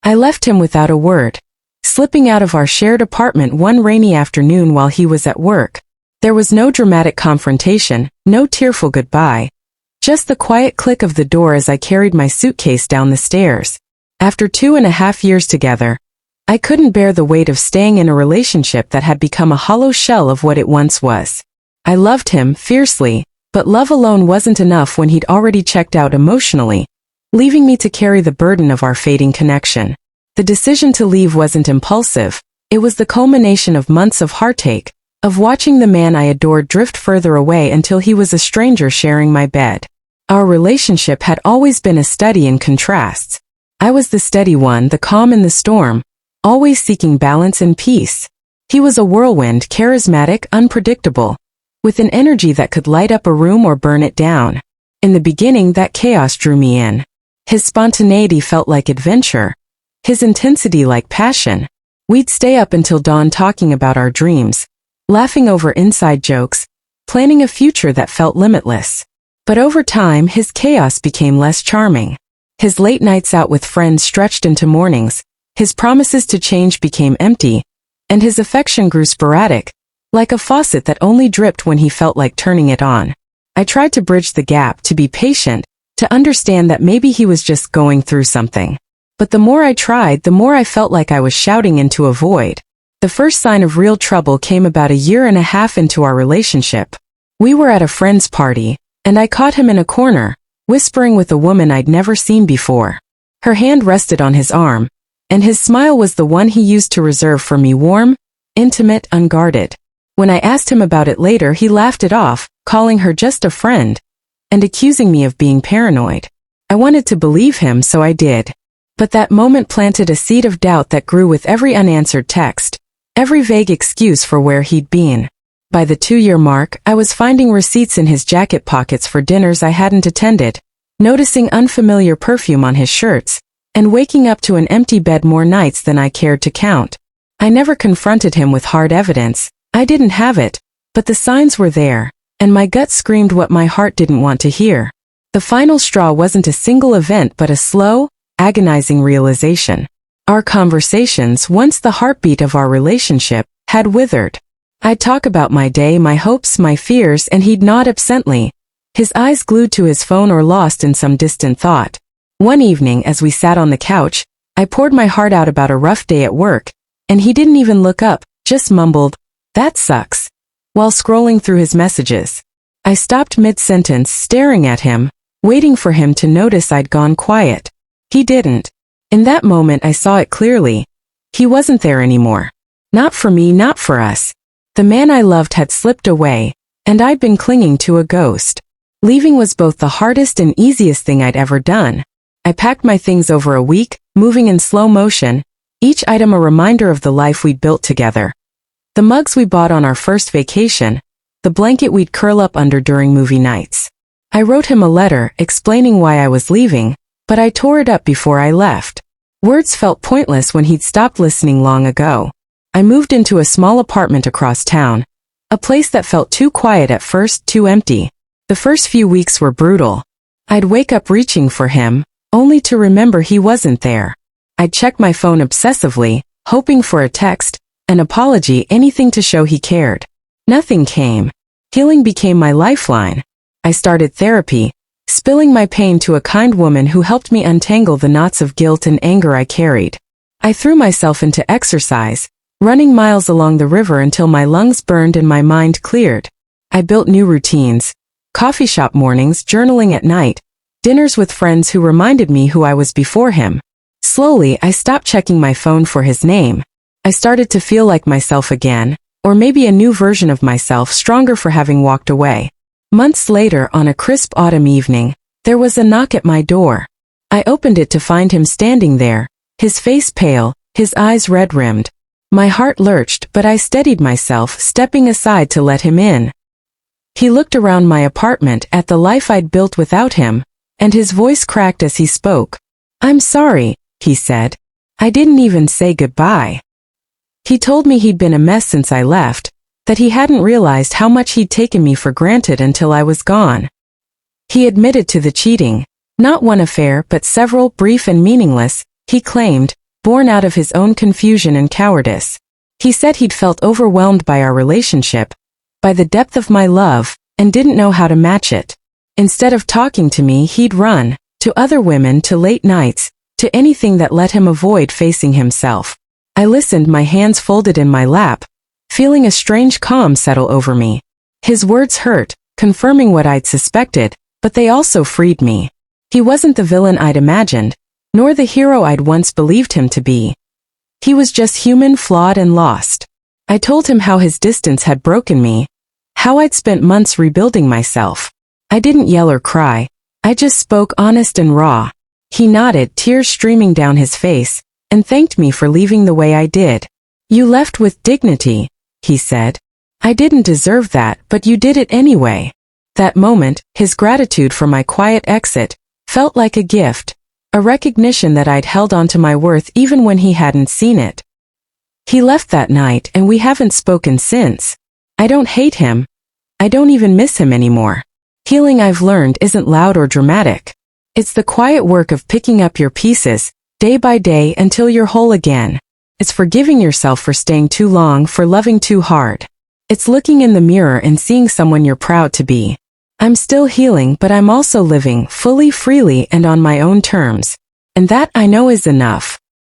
I left him without a word, slipping out of our shared apartment one rainy afternoon while he was at work. There was no dramatic confrontation, no tearful goodbye, just the quiet click of the door as I carried my suitcase down the stairs. After 2.5 years together, I couldn't bear the weight of staying in a relationship that had become a hollow shell of what it once was. I loved him fiercely, but love alone wasn't enough when he'd already checked out emotionally, leaving me to carry the burden of our fading connection. The decision to leave wasn't impulsive. It was the culmination of months of heartache, of watching the man I adored drift further away until he was a stranger sharing my bed. Our relationship had always been a study in contrasts. I was the steady one, the calm in the storm, always seeking balance and peace. He was a whirlwind, charismatic, unpredictable, with an energy that could light up a room or burn it down. In the beginning, that chaos drew me in. His spontaneity felt like adventure, his intensity like passion. We'd stay up until dawn talking about our dreams, laughing over inside jokes, planning a future that felt limitless. But over time, his chaos became less charming. His late nights out with friends stretched into mornings, his promises to change became empty, and his affection grew sporadic, like a faucet that only dripped when he felt like turning it on. I tried to bridge the gap, to be patient, to understand that maybe he was just going through something. But the more I tried, the more I felt like I was shouting into a void. The first sign of real trouble came about 1.5 years into our relationship. We were at a friend's party, and I caught him in a corner, whispering with a woman I'd never seen before. Her hand rested on his arm, and his smile was the one he used to reserve for me, warm, intimate, unguarded. When I asked him about it later, he laughed it off, calling her just a friend, and accusing me of being paranoid. I wanted to believe him, so I did. But that moment planted a seed of doubt that grew with every unanswered text, every vague excuse for where he'd been. By the 2-year mark, I was finding receipts in his jacket pockets for dinners I hadn't attended, noticing unfamiliar perfume on his shirts, and waking up to an empty bed more nights than I cared to count. I never confronted him with hard evidence. I didn't have it, but the signs were there, and my gut screamed what my heart didn't want to hear. The final straw wasn't a single event but a slow, agonizing realization. Our conversations, once the heartbeat of our relationship, had withered. I'd talk about my day, my hopes, my fears, and he'd nod absently, his eyes glued to his phone or lost in some distant thought. One evening, as we sat on the couch, I poured my heart out about a rough day at work, and he didn't even look up, just mumbled, "That sucks," while scrolling through his messages. I stopped mid-sentence, staring at him, waiting for him to notice I'd gone quiet. He didn't. In that moment I saw it clearly. He wasn't there anymore. Not for me, not for us. The man I loved had slipped away, and I'd been clinging to a ghost. Leaving was both the hardest and easiest thing I'd ever done. I packed my things over a week, moving in slow motion, each item a reminder of the life we'd built together. The mugs we bought on our first vacation, the blanket we'd curl up under during movie nights. I wrote him a letter explaining why I was leaving, but I tore it up before I left. Words felt pointless when he'd stopped listening long ago. I moved into a small apartment across town, a place that felt too quiet at first, too empty. The first few weeks were brutal. I'd wake up reaching for him, only to remember he wasn't there. I'd check my phone obsessively, hoping for a text, an apology, anything to show he cared. Nothing came. Healing became my lifeline. I started therapy, spilling my pain to a kind woman who helped me untangle the knots of guilt and anger I carried. I threw myself into exercise, running miles along the river until my lungs burned and my mind cleared. I built new routines, coffee shop mornings, journaling at night, dinners with friends who reminded me who I was before him. Slowly, I stopped checking my phone for his name. I started to feel like myself again, or maybe a new version of myself, stronger for having walked away. Months later, on a crisp autumn evening, there was a knock at my door. I opened it to find him standing there, his face pale, his eyes red-rimmed. My heart lurched, but I steadied myself, stepping aside to let him in. He looked around my apartment at the life I'd built without him, and his voice cracked as he spoke. "I'm sorry," he said. "I didn't even say goodbye." He told me he'd been a mess since I left, that he hadn't realized how much he'd taken me for granted until I was gone. He admitted to the cheating, not one affair but several, brief and meaningless, he claimed, born out of his own confusion and cowardice. He said he'd felt overwhelmed by our relationship, by the depth of my love, and didn't know how to match it. Instead of talking to me, he'd run, to other women, to late nights, to anything that let him avoid facing himself. I listened, my hands folded in my lap, feeling a strange calm settle over me. His words hurt, confirming what I'd suspected, but they also freed me. He wasn't the villain I'd imagined, nor the hero I'd once believed him to be. He was just human, flawed, and lost. I told him how his distance had broken me, how I'd spent months rebuilding myself. I didn't yell or cry. I just spoke honest and raw. He nodded, tears streaming down his face, and thanked me for leaving the way I did. "You left with dignity," he said. "I didn't deserve that, but you did it anyway." That moment, his gratitude for my quiet exit, felt like a gift, a recognition that I'd held onto my worth even when he hadn't seen it. He left that night and we haven't spoken since. I don't hate him. I don't even miss him anymore. Healing, I've learned, isn't loud or dramatic. It's the quiet work of picking up your pieces, day by day, until you're whole again. It's forgiving yourself for staying too long, for loving too hard. It's looking in the mirror and seeing someone you're proud to be. I'm still healing, but I'm also living fully, freely, and on my own terms. And that, I know, is enough.